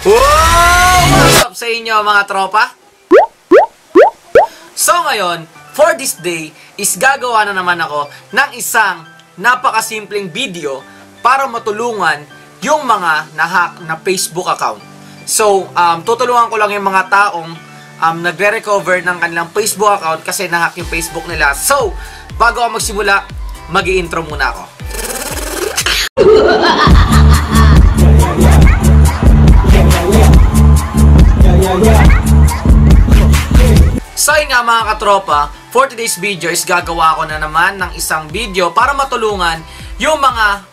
Wow! What's up sa inyo mga tropa? So ngayon, for this day, is gagawa na naman ako ng isang napakasimpleng video para matulungan yung mga nahack na Facebook account. So, tutulungan ko lang yung mga taong nagre-recover ng kanilang Facebook account kasi nahack yung Facebook nila. So, bago ako magsimula, mag-i-intro muna ako. So yun nga mga katropa, for today's video is gagawa ko na naman ng isang video para matulungan yung mga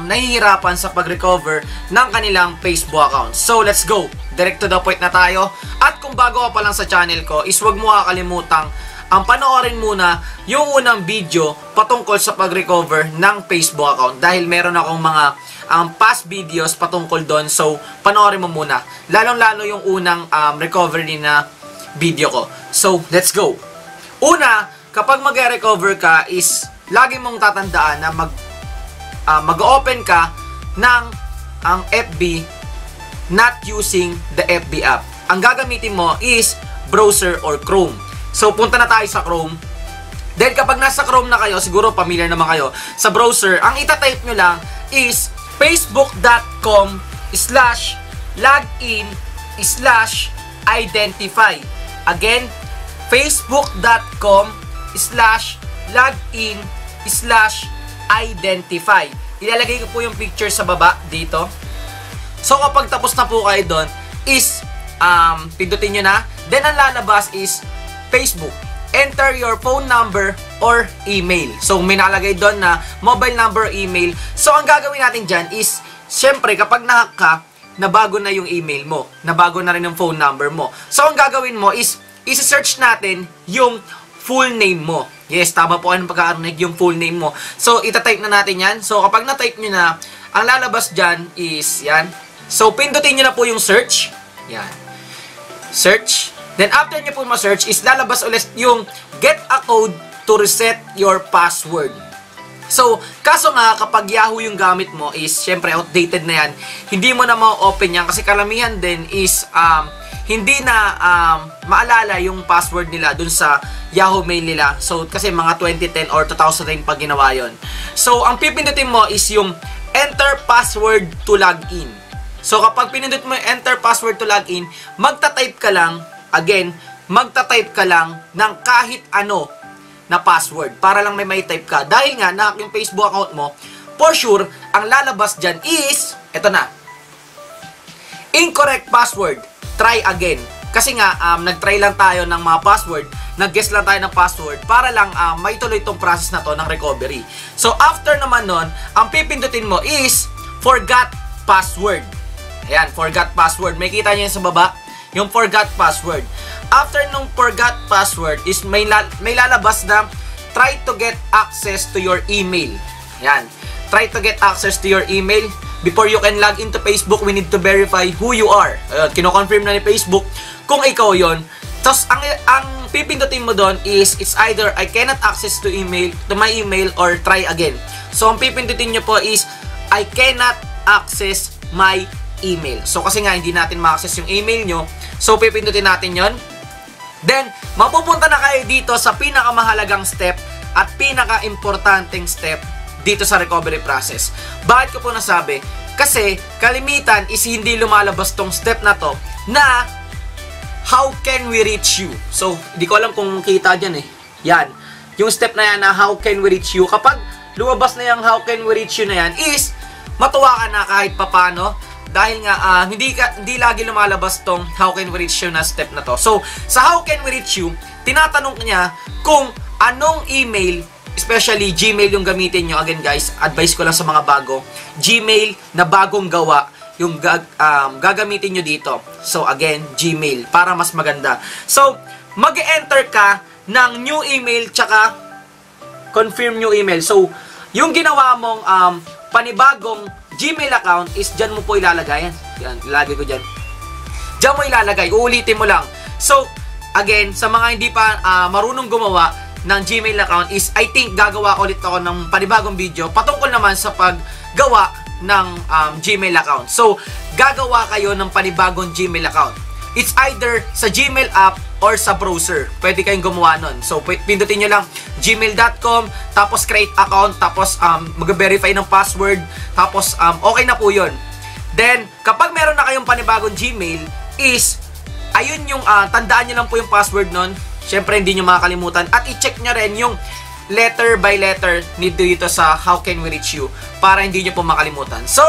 nahihirapan sa pag-recover ng kanilang Facebook account. So let's go! Direct to the point na tayo. At kung bago ka pa lang sa channel ko, is huwag mo kakalimutang panoorin muna yung unang video patungkol sa pag-recover ng Facebook account. Dahil meron akong mga past videos patungkol doon. So panoorin mo muna. Lalong-lalo yung unang recovery na video ko. So, let's go. Una, kapag mag-recover ka is lagi mong tatandaan na mag-open ka ng ang FB not using the FB app. Ang gagamitin mo is browser or Chrome. So, punta na tayo sa Chrome. Then, kapag nasa Chrome na kayo, siguro familiar naman kayo sa browser, ang itatype nyo lang is facebook.com/login/identify. Again, facebook.com/login/identify. Ilalagay ko po yung picture sa baba dito. So kapag tapos na po kayo doon is pindutin nyo na. Then ang lalabas is Facebook. Enter your phone number or email. So may nakalagay doon na mobile number, email. So ang gagawin natin dyan is, syempre kapag nahack ka, nabago na yung email mo, nabago na rin yung phone number mo. So, ang gagawin mo is, isi-search natin yung full name mo. Yes, tama po kayo ng pagkakarinig, yung full name mo. So, itatype na natin yan. So, kapag na-type nyo na, ang lalabas dyan is, yan. So, pindutin nyo na po yung search. Yan. Search. Then, after nyo po ma-search, is lalabas ulit yung get a code to reset your password. So, kaso nga, kapag Yahoo yung gamit mo is, syempre, outdated na yan. Hindi mo na ma-open yan kasi kalamihan din is, hindi na maalala yung password nila dun sa Yahoo Mail nila. So, kasi mga 2010 or 2009 pag ginawa yun. So, ang pipindutin mo is yung enter password to login. So, kapag pinindut mo yung enter password to login, magta-type ka lang, again, magta-type ka lang ng kahit ano na password para lang may type ka. Dahil nga, nahack yung Facebook account mo, for sure, ang lalabas dyan is, eto na, incorrect password, try again. Kasi nga, nag-try lang tayo ng mga password, nag-guess lang tayo ng password para lang may tuloy itong process na to ng recovery. So, after naman nun, ang pipindutin mo is, forgot password. Ayan, forgot password. May kita nyo yan sa baba, yung forgot password. After nung forgot password is may lalabas na try to get access to your email. Yan. Try to get access to your email. Before you can log into Facebook, we need to verify who you are. Kino-confirm na ni Facebook kung ikaw yon. Tapos ang pipindutin mo doon is it's either I cannot access to my email or try again. So ang pipindutin nyo po is I cannot access my email. So kasi nga hindi natin ma-access yung email nyo. So pipindutin natin yon. Then, mapupunta na kayo dito sa pinakamahalagang step at pinaka-importanteng step dito sa recovery process. Bakit ko po nasabi? Kasi, kalimitan is hindi lumalabas tong step na to na how can we reach you? So, hindi ko alam kung kita dyan eh. Yan. Yung step na yan na how can we reach you. Kapag lumabas na yung how can we reach you na yan is matuwa ka na kahit papano. Dahil nga, hindi lagi lumalabas tong how can we reach you na step na to. So, sa how can we reach you, tinatanong niya kung anong email, especially Gmail yung gamitin nyo. Again guys, advice ko lang sa mga bago. Gmail na bagong gawa yung gagamitin nyo dito. So, again, Gmail para mas maganda. So, mag-enter ka ng new email tsaka confirm new email. So, yung ginawa mong panibagong Gmail account is dyan mo po ilalagay yan. Yan, ilalagay ko dyan. Dyan mo ilalagay. Uulitin mo lang. So, again, sa mga hindi pa marunong gumawa ng Gmail account is I think gagawa ulit ako ng panibagong video patungkol naman sa paggawa ng Gmail account. So, gagawa kayo ng panibagong Gmail account. It's either sa Gmail app or sa browser. Pwede kayong gumawa nun. So, pindutin nyo lang gmail.com, tapos create account, tapos mag-verify ng password, tapos okay na po yun. Then, kapag meron na kayong panibagong Gmail, is, ayun yung, tandaan nyo lang po yung password nun. Siyempre, hindi nyo makakalimutan. At i-check nyo rin yung letter by letter dito sa How Can We Reach You para hindi nyo po makalimutan. So,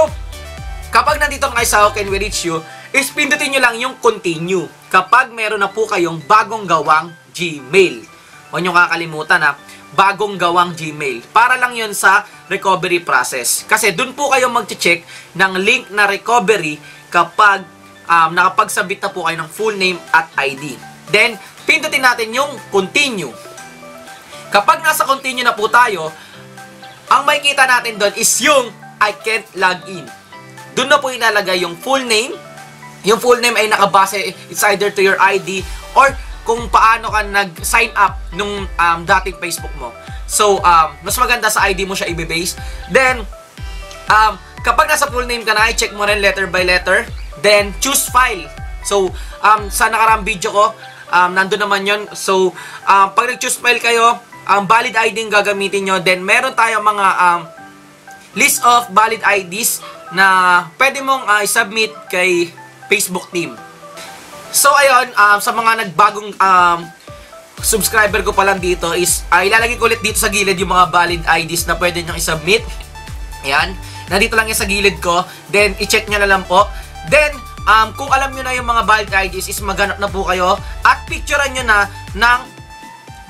kapag nandito kayo sa How Can We Reach You, is pindutin nyo lang yung continue kapag meron na po kayong bagong gawang Gmail. Huwag nyo kakalimutan bagong gawang Gmail. Para lang yun sa recovery process. Kasi dun po kayo mag-check ng link na recovery kapag nakapagsabit na po kayo ng full name at ID. Then, pindutin natin yung continue. Kapag nasa continue na po tayo, ang makikita natin doon is yung I can't log in. Doon na po ilalagay yung full name. Yung full name ay nakabase, it's either to your ID or kung paano ka nag-sign up nung dating Facebook mo. So, mas maganda sa ID mo siya i-base. Then, kapag nasa full name ka na, i-check mo rin letter by letter. Then, choose file. So, sa nakaraang video ko, nandun naman yun. So, pag nag-choose file kayo, valid ID yung gagamitin nyo. Then, meron tayong mga list of valid IDs na pwede mong i-submit kay Facebook team. So, ayun, sa mga nagbagong subscriber ko pa lang dito is, ilalagay ko ulit dito sa gilid yung mga valid IDs na pwede nyo i-submit. Ayan. Nandito lang yung sa gilid ko. Then, i-check nyo na lang po. Then, kung alam nyo na yung mga valid IDs is maghanap na po kayo at picturean nyo na ng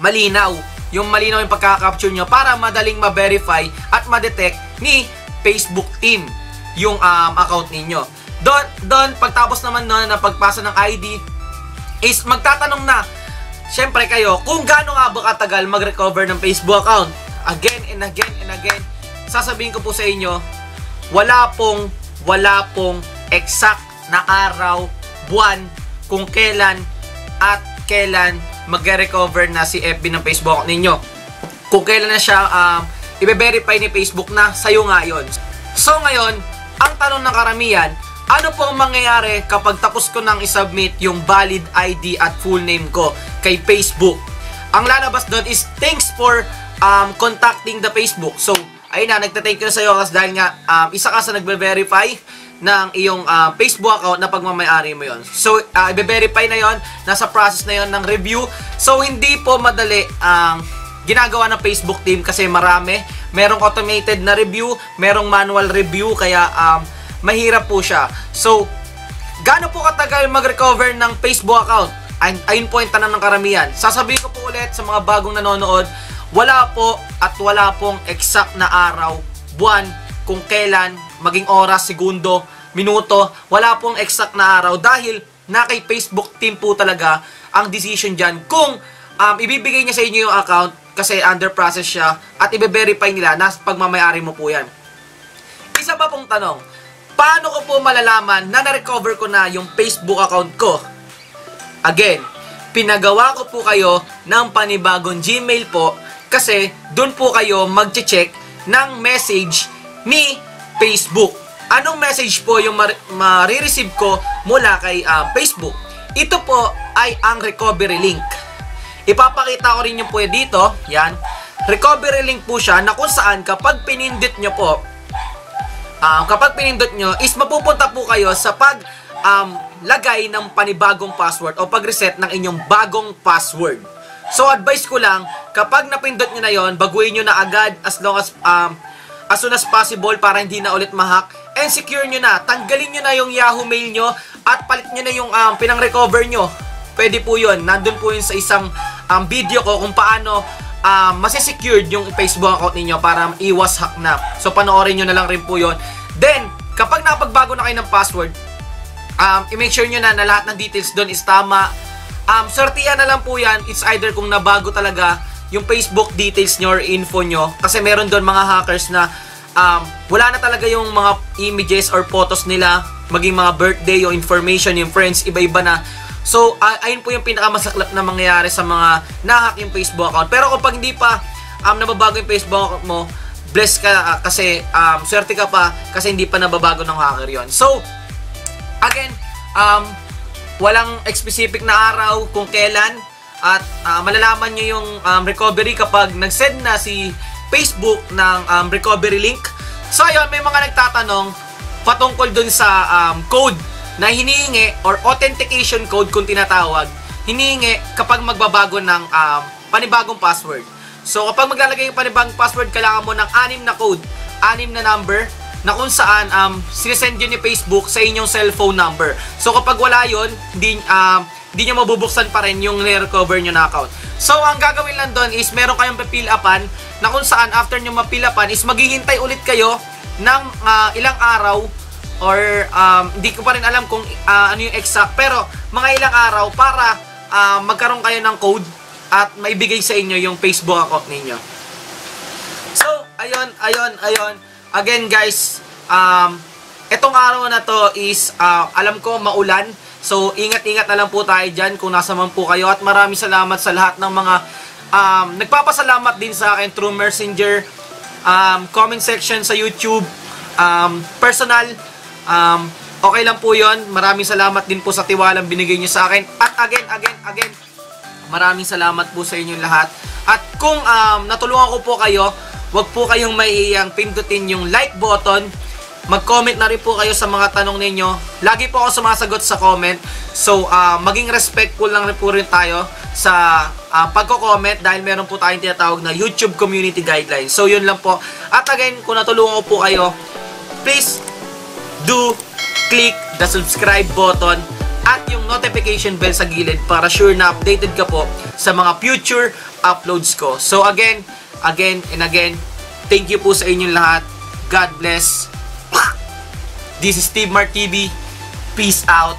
malinaw. Yung malinaw yung pagkaka-capture nyo para madaling ma-verify at ma-detect ni Facebook team yung account ninyo. Doon, pagtapos naman nun na pagpasa ng ID is magtatanong na syempre kayo kung gaano nga ba katagal mag-recover ng Facebook account. Again and again and again, sasabihin ko po sa inyo, wala pong exact na araw, buwan, kung kailan at kailan mag-recover na si FB ng Facebook ninyo. Kung kailan na siya i-verify ni Facebook na sa'yo nga yun. So ngayon, ang tanong ng karamihan, ano po ang mangyayari kapag tapos ko nang i-submit yung valid ID at full name ko kay Facebook? Ang lalabas doon is thanks for contacting the Facebook. So, ayun na, nagtatake ko na sa'yo kasi dahil nga isa ka sa nagbe-verify ng iyong Facebook account na pagmamayari mo yon. So, i-verify na yon, nasa process na yon ng review. So, hindi po madali ang ginagawa ng Facebook team kasi merong automated na review, merong manual review, kaya mahirap po siya. So, gaano po katagal mag-recover ng Facebook account? Ayun po yung tanong ng karamihan. Sasabihin ko po ulit sa mga bagong nanonood, wala po at wala pong exact na araw, buwan, kung kailan, maging oras, segundo, minuto, wala pong exact na araw dahil na kay Facebook team po talaga ang decision dyan kung ibibigay niya sa inyo yung account kasi under process siya at i-verify nila na pagmamayari mo po yan. Isa pa pong tanong, paano ko po malalaman na na-recover ko na yung Facebook account ko? Again, pinagawa ko po kayo ng panibagong Gmail po kasi doon po kayo mag-check ng message ni Facebook. Anong message po yung marireceive ko mula kay Facebook? Ito po ay ang recovery link. Ipapakita ko rin yung po dito. Yan. Recovery link po siya na kung saan kapag pinindot nyo po, is mapupunta po kayo sa lagay ng panibagong password o pag-reset ng inyong bagong password. So, advice ko lang, kapag napindot nyo na yon, baguhin nyo na agad as soon as possible para hindi na ulit ma-hack. And secure nyo na. Tanggalin nyo na yung Yahoo Mail nyo at palit nyo na yung pinang-recover nyo. Pwede po yun. Nandun po yun sa isang video ko kung paano masisecured yung Facebook account ninyo para iwas hack na. So, panoorin nyo na lang rin po yun. Then, kapag napagbago na kayo ng password, i-make sure nyo na lahat ng details doon is tama. Sortihan na lang po yan. It's either kung nabago talaga yung Facebook details nyo or info nyo. Kasi meron doon mga hackers na wala na talaga yung mga images or photos nila, maging mga birthday, yung information, yung friends, iba-iba na. So, ayun po yung pinakamasaklap na mangyayari sa mga na-hack yung Facebook account. Pero kapag hindi pa nababago yung Facebook account mo, bless ka kasi swerte ka pa kasi hindi pa nababago ng hacker yon. So, again, walang specific na araw kung kailan at malalaman nyo yung recovery kapag nag-send na si Facebook ng recovery link. So, ayun, may mga nagtatanong patungkol dun sa code na hinihingi or authentication code kung tinatawag, hinihingi kapag magbabago ng panibagong password. So, kapag maglalagay yung panibagong password, kailangan mo ng 6 na code, 6 na number, na kung saan sinesend yun ni Facebook sa inyong cellphone number. So, kapag wala yun, hindi nyo mabubuksan pa rin yung recover nyo na account. So, ang gagawin lang doon is meron kayong pipil upan na kung saan after nyo mapil upan is maghihintay ulit kayo ng ilang araw or hindi ko pa rin alam kung ano yung exact, pero mga ilang araw para magkaroon kayo ng code at maibigay sa inyo yung Facebook account ninyo. So, ayun. Again guys, etong araw na to is, alam ko maulan. So, ingat-ingat na lang po tayo dyan kung nasa man po kayo. At maraming salamat sa lahat ng mga nagpapasalamat din sa akin through Messenger, comment section sa YouTube, personal. Okay lang po yon. Maraming salamat din po sa tiwalang binigay nyo sa akin. At again, maraming salamat po sa inyong lahat. At kung natulungan ko po kayo, wag po kayong maihiyang pindutin yung like button. Mag-comment na rin po kayo sa mga tanong ninyo. Lagi po ako sumasagot sa comment. So, maging respectful lang rin po rin tayo sa pagko-comment dahil meron po tayong tinatawag na YouTube Community Guidelines. So, yun lang po. At again, kung natulungan ko po kayo, please do click the subscribe button at yung notification bell sa gilid para sure na updated ka po sa mga future uploads ko. So again, thank you po sa inyong lahat. God bless. This is Steve Mart TV. Peace out.